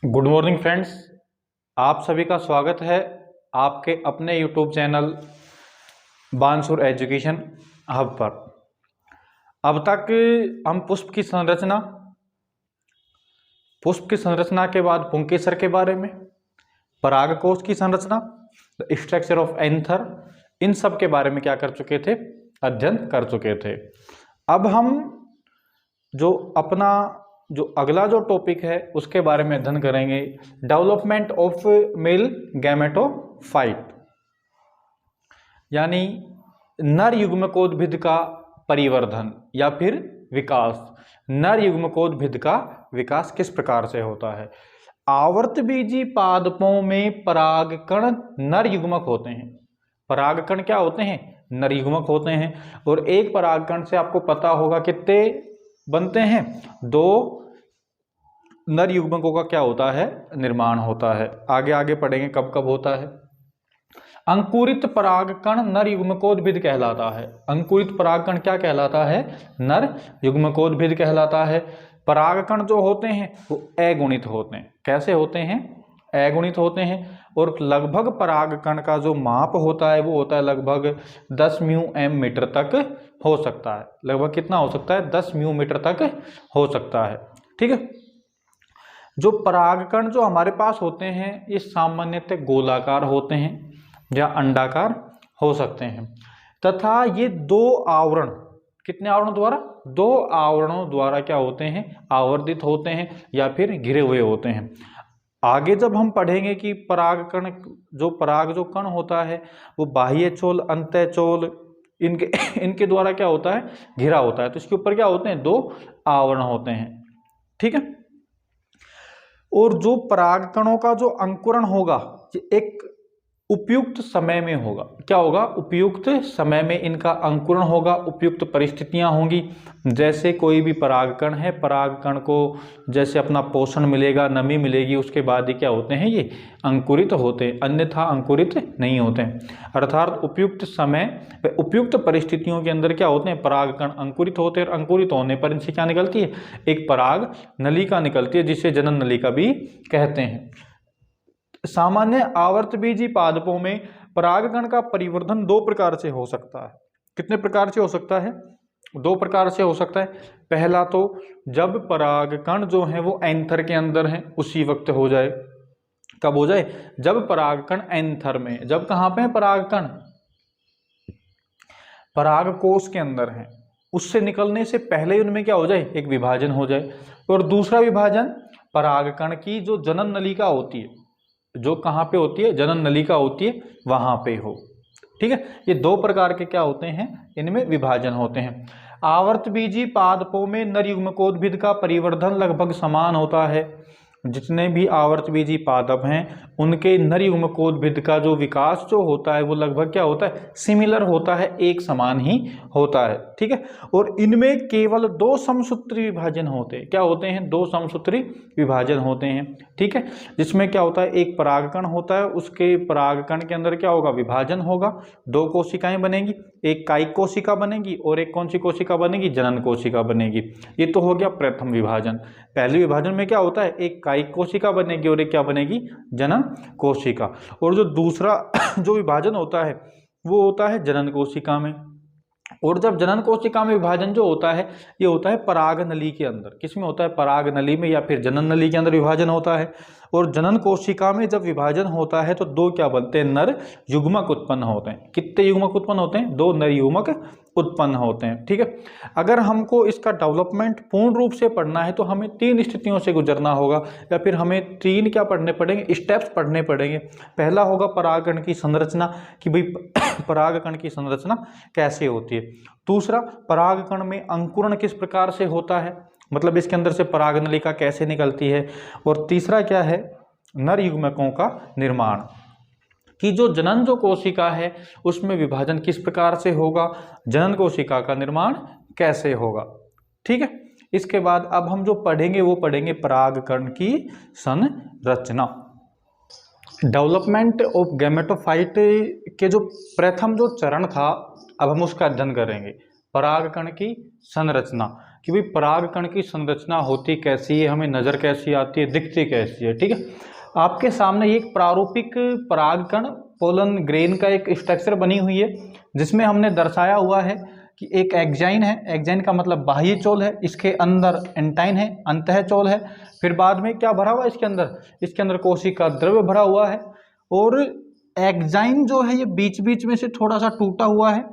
Good morning friends. आप सभी का स्वागत है आपके अपने YouTube channel Bansur education hub पर। अब तक हम पुष्प की संरचना के बाद पुंकेसर के बारे में, परागकोश की संरचना, द स्ट्रक्चर ऑफ एंथर, इन सब के बारे में क्या कर चुके थे, अध्ययन कर चुके थे। अब हम जो अगला टॉपिक है उसके बारे में अध्ययन करेंगे, डेवलपमेंट ऑफ मेल गैमेटोफाइट, यानी नर युग्मकोद्भिद का परिवर्धन या फिर विकास। नर युग्मकोद्भिद का विकास किस प्रकार से होता है। आवर्तबीजी पादपों में परागकण नर युग्मक होते हैं। परागकण क्या होते हैं, नर युग्मक होते हैं। और एक परागकण से आपको पता होगा कितने बनते हैं, 2 नर युग्मकों का क्या होता है, निर्माण होता है। आगे आगे पढ़ेंगे कब कब होता है। अंकुरित परागकण नर युग्मकोद्भिद कहलाता है। अंकुरित परागकण क्या कहलाता है, नर युग्मकोद्भिद कहलाता है। परागकण जो होते हैं वो अगुणित होते हैं। कैसे होते हैं, अगुणित होते हैं। और लगभग परागकण का जो माप होता है वो होता है लगभग 10 म्यू/एम मीटर तक हो सकता है। लगभग कितना हो सकता है, 10 म्यू मीटर तक हो सकता है। ठीक है। जो परागकण जो हमारे पास होते हैं ये सामान्यतः गोलाकार होते हैं या अंडाकार हो सकते हैं, तथा ये 2 आवरण, कितने आवरणों द्वारा, 2 आवरणों द्वारा क्या होते हैं, आवर्धित होते हैं या फिर घिरे हुए होते हैं। आगे जब हम पढ़ेंगे कि परागकण जो कण होता है वो बाह्य चोल, अंतःचोल, इनके द्वारा क्या होता है, घिरा होता है। तो इसके ऊपर क्या होते हैं, 2 आवरण होते हैं। ठीक है। और जो परागकणों का जो अंकुरण होगा एक उपयुक्त समय में होगा। क्या होगा, उपयुक्त समय में इनका अंकुरण होगा, उपयुक्त परिस्थितियां होंगी। जैसे कोई भी परागकण है, परागकण को जैसे अपना पोषण मिलेगा, नमी मिलेगी, उसके बाद ही क्या होते हैं, ये अंकुरित होते हैं, अन्यथा अंकुरित नहीं होते हैं। अर्थात उपयुक्त समय व उपयुक्त परिस्थितियों के अंदर क्या होते हैं, परागकण अंकुरित होते हैं। और अंकुरित होने पर इनसे क्या निकलती है, एक पराग नलिका निकलती है, जिसे जनन नलिका भी कहते हैं। सामान्य आवर्तबीजी पादपों में परागकण का परिवर्धन 2 प्रकार से हो सकता है। कितने प्रकार से हो सकता है, 2 प्रकार से हो सकता है। पहला तो जब परागकण जो है वो एंथर के अंदर है उसी वक्त हो जाए। कब हो जाए, जब परागकण एंथर में, जब कहां पे है परागकण, परागकोश के अंदर है, उससे निकलने से पहले ही उनमें क्या हो जाए, एक विभाजन हो जाए। और दूसरा विभाजन परागकण की जो जनन नलिका होती है, जो कहाँ पे होती है, जनन नलिका होती है, वहां पे हो। ठीक है। ये 2 प्रकार के क्या होते हैं, इनमें विभाजन होते हैं। आवर्तबीजी पादपों में नर युग्मकोद्भिद का परिवर्धन लगभग समान होता है। जितने भी आवर्तबीजी पादप हैं उनके नर युग्मकोद्भिद का जो विकास जो होता है वो लगभग क्या होता है, सिमिलर होता है, एक समान ही होता है। ठीक है। और इनमें केवल 2 समसूत्री विभाजन होते हैं। क्या होते हैं, 2 समसूत्री विभाजन होते हैं। ठीक है। जिसमें क्या होता है, एक परागकण होता है, उसके परागकण के अंदर क्या होगा, विभाजन होगा, 2 कोशिकाएं बनेंगी, एक कायिक कोशिका बनेगी और एक कौन सी कोशिका बनेगी, जनन कोशिका बनेगी। ये तो हो गया प्रथम विभाजन। पहले विभाजन में क्या होता है, एक कायिक कोशिका बनेगी और एक क्या बनेगी, जनन कोशिका। और जो दूसरा जो विभाजन होता है वो होता है जनन कोशिका में। और जब जनन कोशिका में विभाजन जो होता है ये होता है पराग नली के अंदर। किसमें होता है, पराग नली में या फिर जनन नली के अंदर विभाजन होता है। और जनन कोशिका में जब विभाजन होता है तो 2 क्या बनते हैं, नर युग्मक उत्पन्न होते हैं। कितने युग्मक उत्पन्न होते हैं, 2 नर युग्मक उत्पन्न होते हैं। ठीक है। अगर हमको इसका डेवलपमेंट पूर्ण रूप से पढ़ना है तो हमें 3 स्थितियों से गुजरना होगा, या फिर हमें 3 क्या पढ़ने पड़ेंगे, स्टेप्स पढ़ने पड़ेंगे। पहला होगा परागकण की संरचना, कि भाई परागकण की संरचना कैसे होती है। दूसरा, परागकण में अंकुरण किस प्रकार से होता है, मतलब इसके अंदर से पराग नलिका कैसे निकलती है। और तीसरा क्या है, नर युग्मकों का निर्माण, कि जो जनन जो कोशिका है उसमें विभाजन किस प्रकार से होगा, जनन कोशिका का निर्माण कैसे होगा। ठीक है। इसके बाद अब हम जो पढ़ेंगे वो पढ़ेंगे परागकण की संरचना। डेवलपमेंट ऑफ गैमेटोफाइट के जो प्रथम जो चरण था अब हम उसका अध्ययन करेंगे, परागकण की संरचना। कि भाई परागकण की संरचना होती कैसी है, हमें नजर कैसी आती है, दिखती कैसी है। ठीक है, आपके सामने ये एक प्रारूपिक परागकण पोलन ग्रेन का एक स्ट्रक्चर बनी हुई है, जिसमें हमने दर्शाया हुआ है कि एक एक्जाइन है, एक्जाइन का मतलब बाह्य चोल है, इसके अंदर एंटाइन है, अंतः चोल है, फिर बाद में क्या भरा हुआ है इसके अंदर कोशिका द्रव्य भरा हुआ है, और एक्जाइन जो है ये बीच बीच में से थोड़ा सा टूटा हुआ है।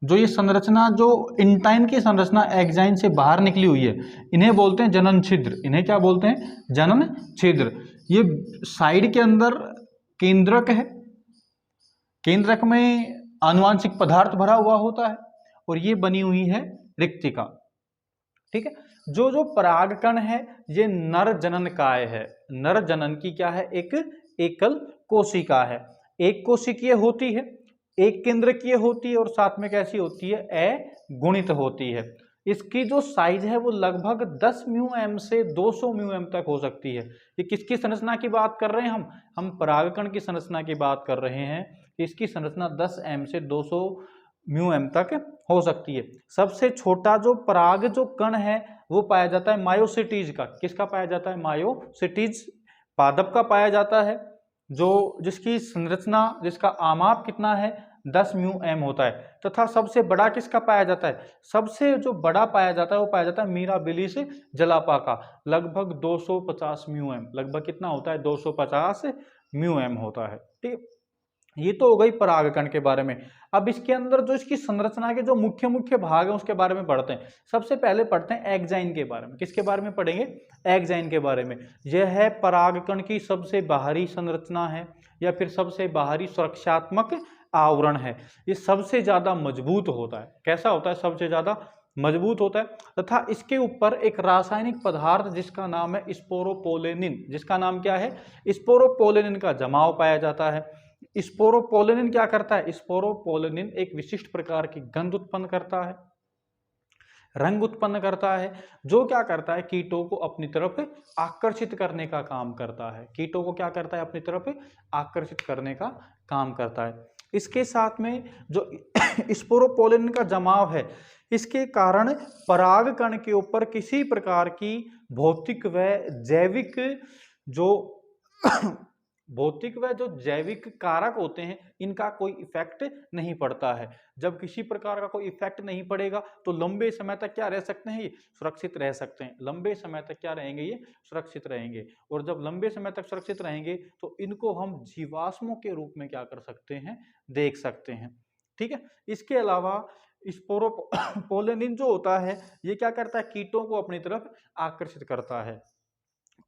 जो ये संरचना, जो इंटाइन की संरचना एक्जाइन से बाहर निकली हुई है, इन्हें बोलते हैं जनन छिद्र। इन्हें क्या बोलते हैं? जनन छिद्र। ये साइड के अंदर केंद्रक है, केंद्रक में आनुवांशिक पदार्थ भरा हुआ होता है, और ये बनी हुई है रिक्तिका। ठीक है, जो जो परागकण है ये नर जनन काय है। नर जनन की क्या है? एक एकल कोशिका है, एक कोशिकीय होती है, एक केंद्रकीय होती है, और साथ में कैसी होती है? अगुणित होती है। इसकी जो साइज है वो लगभग 10 μm से 200 μm तक हो सकती है। ये किसकी संरचना की बात कर रहे हैं? हम परागकण की संरचना की बात कर रहे हैं। इसकी संरचना 10 m से 200 μm तक हो सकती है। सबसे छोटा जो पराग जो कण है वो पाया जाता है मायोसिटीज का। किसका पाया जाता है? मायोसिटीज पादप का पाया जाता है, जो जिसकी संरचना, जिसका आमाप कितना है? 10 μm होता है। तथा सबसे बड़ा किसका पाया जाता है? सबसे जो बड़ा पाया जाता है वो पाया जाता है मिराबिलिस जलापा का, लगभग 250 μm। लगभग कितना होता है? 250 μm होता है। ठीक, ये तो हो गई परागकण के बारे में। अब इसके अंदर जो इसकी संरचना के जो मुख्य मुख्य भाग हैं उसके बारे में पढ़ते हैं। सबसे पहले पढ़ते हैं एक्जाइन के बारे में। किसके बारे में पढ़ेंगे? एक्जाइन के बारे में। यह है परागकण की सबसे बाहरी संरचना है, या फिर सबसे बाहरी सुरक्षात्मक आवरण है। ये सबसे ज्यादा मजबूत होता है। कैसा होता है? सबसे ज्यादा मजबूत होता है। तथा इसके ऊपर एक रासायनिक पदार्थ जिसका नाम है स्पोरोपोलेनिन, जिसका नाम क्या है? स्पोरोपोलेनिन का जमाव पाया जाता है। स्पोरोपोलेनिन क्या करता है? स्पोरोपोलेनिन एक विशिष्ट प्रकार की गंध उत्पन्न करता है, रंग उत्पन्न करता है, जो क्या करता है? कीटों को अपनी तरफ आकर्षित करने का काम करता है। कीटों को क्या करता है? अपनी तरफ आकर्षित करने का काम करता है। इसके साथ में जो स्पोरोपोलेनिन का जमाव है, इसके कारण परागकण के ऊपर किसी प्रकार की भौतिक व जैविक जो भौतिक व जो जैविक कारक होते हैं, इनका कोई इफेक्ट नहीं पड़ता है। जब किसी प्रकार का कोई इफेक्ट नहीं पड़ेगा तो लंबे समय तक क्या रह सकते हैं? ये सुरक्षित रह सकते हैं। लंबे समय तक क्या रहेंगे? ये सुरक्षित रहेंगे। और जब लंबे समय तक सुरक्षित रहेंगे तो इनको हम जीवाश्मों के रूप में क्या कर सकते हैं? देख सकते हैं। ठीक है, इसके अलावा स्पोरोपोलेनिन जो होता है ये क्या करता है? कीटों को अपनी तरफ आकर्षित करता है।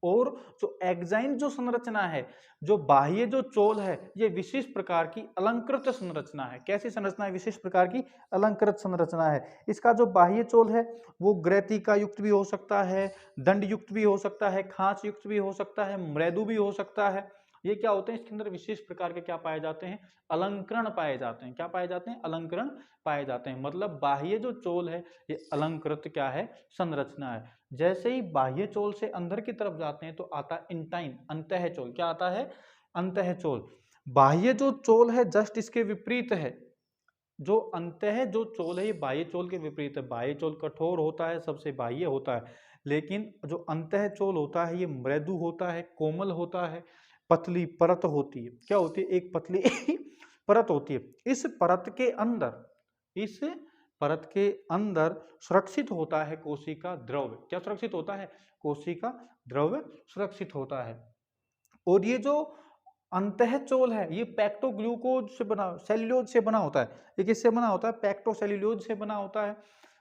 और जो एक्जाइन जो संरचना है, जो बाह्य जो चोल है, ये विशेष प्रकार की अलंकृत संरचना है। कैसी संरचना है? विशेष प्रकार की अलंकृत संरचना है। इसका जो बाह्य चोल है वो ग्रैतिका युक्त भी हो सकता है, दंड युक्त भी हो सकता है, खांच युक्त भी हो सकता है, मृदु भी हो सकता है। ये क्या होते हैं? इसके अंदर विशेष प्रकार के क्या पाए जाते हैं? अलंकरण पाए जाते हैं। क्या पाए जाते हैं? अलंकरण पाए जाते हैं। मतलब बाह्य जो चोल है ये अलंकृत क्या है? संरचना है। जैसे ही बाह्य चोल से अंदर की तरफ जाते हैं तो आता है इंटाइन, अंतः चोल। क्या आता है? अंतः चोल। बाह्य जो चोल है जस्ट इसके विपरीत है। जो अंतः जो चोल है ये बाह्य चोल के विपरीत है। बाह्य चोल कठोर होता है, सबसे बाह्य होता है, लेकिन जो अंतः चोल होता है ये मृदु होता है, कोमल होता है, पतली परत होती है। क्या होती है? एक पतली परत होती है। इस परत के अंदर सुरक्षित होता है कोशिका द्रव्य। क्या सुरक्षित होता है? कोशिका द्रव्य सुरक्षित होता है। और ये जो अंतः चोल है ये पैक्टोग्लूकोज से बना, सेल्यूलोज से बना होता है। ये किससे बना होता है? पैक्टोसेल्यूलोज से बना होता है।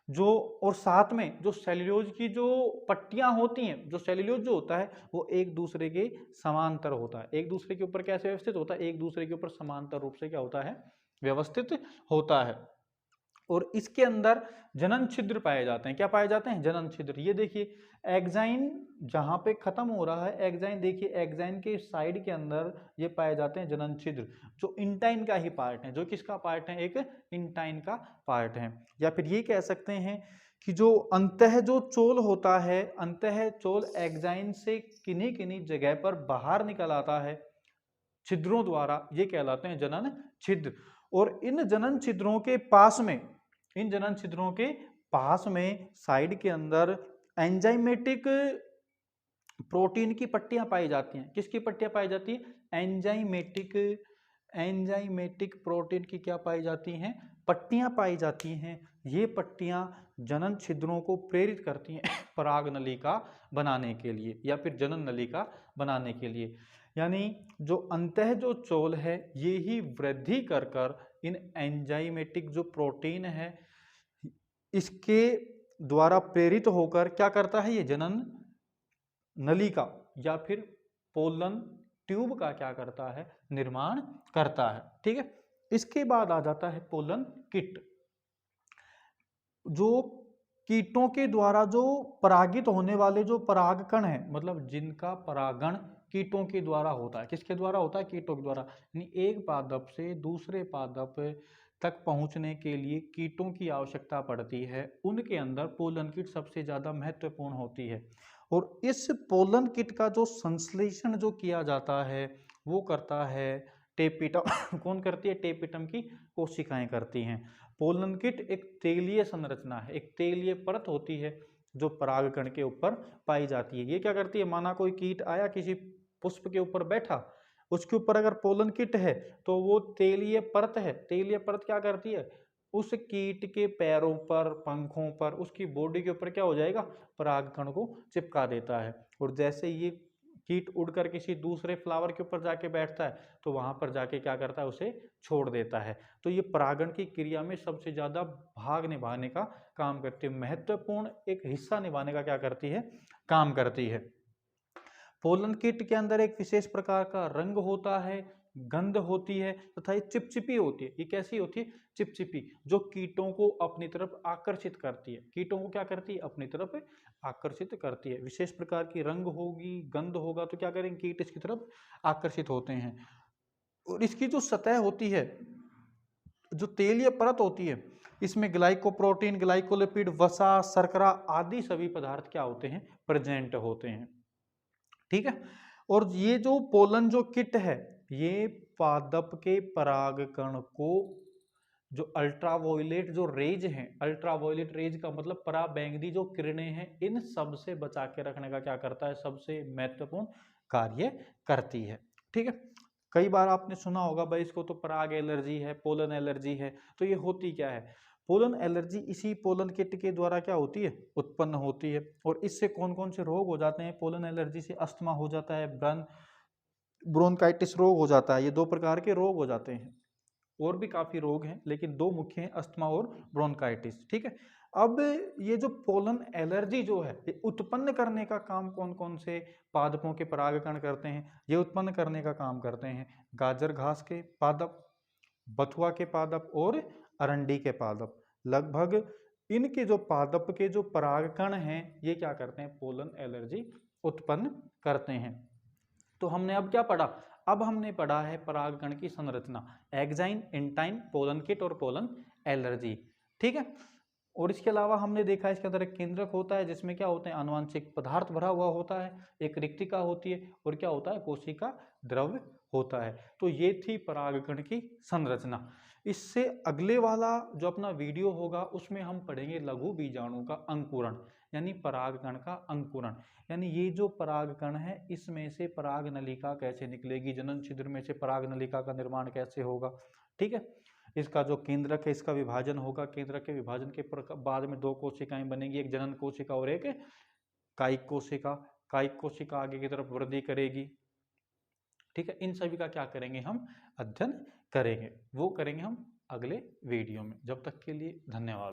जो और साथ में जो सेल्यूलोज की जो पट्टियां होती हैं, जो सेल्यूलोज जो होता है वो एक दूसरे के समांतर होता है। एक दूसरे के ऊपर कैसे व्यवस्थित होता है? एक दूसरे के ऊपर समांतर रूप से क्या होता है? व्यवस्थित होता है। और इसके अंदर जनन छिद्र पाए जाते हैं। क्या पाए जाते हैं? जनन छिद्र। ये देखिए एक्जाइन जहां पे खत्म हो रहा है, एक्जाइन देखिए, एक्जाइन के साइड के अंदर ये पाए जाते हैं जनन छिद्र, जो इंटाइन का ही पार्ट है। जो किसका पार्ट है? एक इंटाइन का पार्ट है। या फिर ये कह सकते हैं कि जो अंतः जो चोल होता है, अंतः चोल एक्जाइन से किन्हीं किन्हीं जगह पर बाहर निकल आता है छिद्रों द्वारा, ये कहलाते हैं जनन छिद्र। और इन जनन छिद्रों के पास में, इन जनन छिद्रों के पास में साइड के अंदर एंजाइमेटिक प्रोटीन की पट्टियां पाई जाती हैं। किसकी पट्टियां पाई जाती हैं? एंजाइमेटिक प्रोटीन की क्या पाई जाती हैं? पट्टियां पाई जाती हैं। ये पट्टियां जनन छिद्रों को प्रेरित करती हैं पराग नलिका बनाने के लिए या फिर जनन नलिका बनाने के लिए। यानी जो अंतः जो चोल है ये ही वृद्धि कर कर इन एंजाइमेटिक जो प्रोटीन है इसके द्वारा प्रेरित होकर क्या करता है? ये जनन नलिका या फिर पोलन ट्यूब का क्या करता है? निर्माण करता है। ठीक है, इसके बाद आ जाता है पोलन किट। जो कीटों के द्वारा जो परागित होने वाले जो परागकण है, मतलब जिनका परागण कीटों के द्वारा होता है। किसके द्वारा होता है? कीटों के द्वारा। यानी एक पादप से दूसरे पादप तक पहुंचने के लिए कीटों की आवश्यकता पड़ती है। उनके अंदर पोलन किट सबसे ज्यादा महत्वपूर्ण होती है और इस पोलन किट का जो संश्लेषण जो किया जाता है वो करता है टेपिटम कौन करती है? टेपिटम की कोशिकाएं करती हैं। पोलन किट एक तेलीय संरचना है, एक तेलीय परत होती है जो परागकण के ऊपर पाई जाती है। ये क्या करती है? माना कोई कीट आया किसी पुष्प के ऊपर बैठा, उसके ऊपर अगर पोलन किट है तो वो तेलीय परत है। तेलीय परत क्या करती है? उस कीट के पैरों पर, पंखों पर, उसकी बॉडी के ऊपर क्या हो जाएगा? परागकण को चिपका देता है। और जैसे ये कीट उड़कर किसी दूसरे फ्लावर के ऊपर जाके बैठता है तो वहां पर जाके क्या करता है? उसे छोड़ देता है। तो ये परागण की क्रिया में सबसे ज्यादा भाग निभाने का काम करती है, महत्वपूर्ण एक हिस्सा निभाने का क्या करती है? काम करती है। पोलन किट के अंदर एक विशेष प्रकार का रंग होता है, गंध होती है तथा ये चिपचिपी होती है। ये कैसी होती है? चिपचिपी, जो कीटों को अपनी तरफ आकर्षित करती है। कीटों को क्या करती है? अपनी तरफ आकर्षित करती है। विशेष प्रकार की रंग होगी, गंध होगा तो क्या करेंगे? कीट इसकी तरफ आकर्षित होते हैं। और इसकी जो सतह होती है, जो तेलीय परत होती है, इसमें ग्लाइकोप्रोटीन, ग्लाइकोलिपिड, वसा, शर्करा आदि सभी पदार्थ क्या होते हैं? प्रेजेंट होते हैं। ठीक है, और ये जो पोलन जो किट है ये पादप के परागकण को जो अल्ट्रावायलेट जो रेज हैं, अल्ट्रावायलेट रेज का मतलब पराबैंगनी जो किरणें हैं, इन सब से बचा के रखने का क्या करता है? सबसे महत्वपूर्ण कार्य करती है। ठीक है, कई बार आपने सुना होगा भाई इसको तो पराग एलर्जी है, पोलन एलर्जी है। तो ये होती क्या है? पोलन एलर्जी इसी पोलन किट के द्वारा क्या होती है? उत्पन्न होती है। और इससे कौन कौन से रोग हो जाते हैं? पोलन एलर्जी से अस्थमा हो जाता है, ब्रोंकाइटिस रोग हो जाता है। ये दो प्रकार के रोग हो जाते हैं। और भी काफी रोग हैं लेकिन दो मुख्य हैं, अस्थमा और ब्रोंकाइटिस। ठीक है, अब ये जो पोलन एलर्जी जो है ये उत्पन्न करने का काम कौन कौन से पादपों के परागकण करते हैं? ये उत्पन्न करने का काम करते हैं गाजर घास के पादप, बथुआ के पादप और अरंडी के पादप। लगभग इनके जो पादप के जो परागकण हैं ये क्या करते हैं? पोलन एलर्जी उत्पन्न करते हैं। तो हमने अब क्या पढ़ा? अब हमने पढ़ा है परागकण की संरचना, एक्साइन, इंटाइन, पोलन किट और पोलन एलर्जी। ठीक है, और इसके अलावा हमने देखा इसके अंदर एक केंद्रक होता है जिसमें क्या होते हैं? आनुवांशिक पदार्थ भरा हुआ होता है, एक रिक्तिका होती है और क्या होता है? कोशिका द्रव्य होता है। तो ये थी परागकण की संरचना। इससे अगले वाला जो अपना वीडियो होगा उसमें हम पढ़ेंगे लघु बीजाणु का अंकुरण, यानी परागकण का अंकुरण। यानी ये जो परागकण है इसमें से पराग नलिका कैसे निकलेगी, जनन छिद्र में से पराग नलिका का निर्माण कैसे होगा। ठीक है, इसका जो केंद्रक है इसका विभाजन होगा, केंद्रक के विभाजन के बाद में दो कोशिकाएं बनेगी, एक जनन कोशिका और एक कायिक कोशिका। कायिक कोशिका आगे की तरफ वृद्धि करेगी। ठीक है, इन सभी का क्या करेंगे? हम अध्ययन करेंगे, वो करेंगे हम अगले वीडियो में। जब तक के लिए धन्यवाद।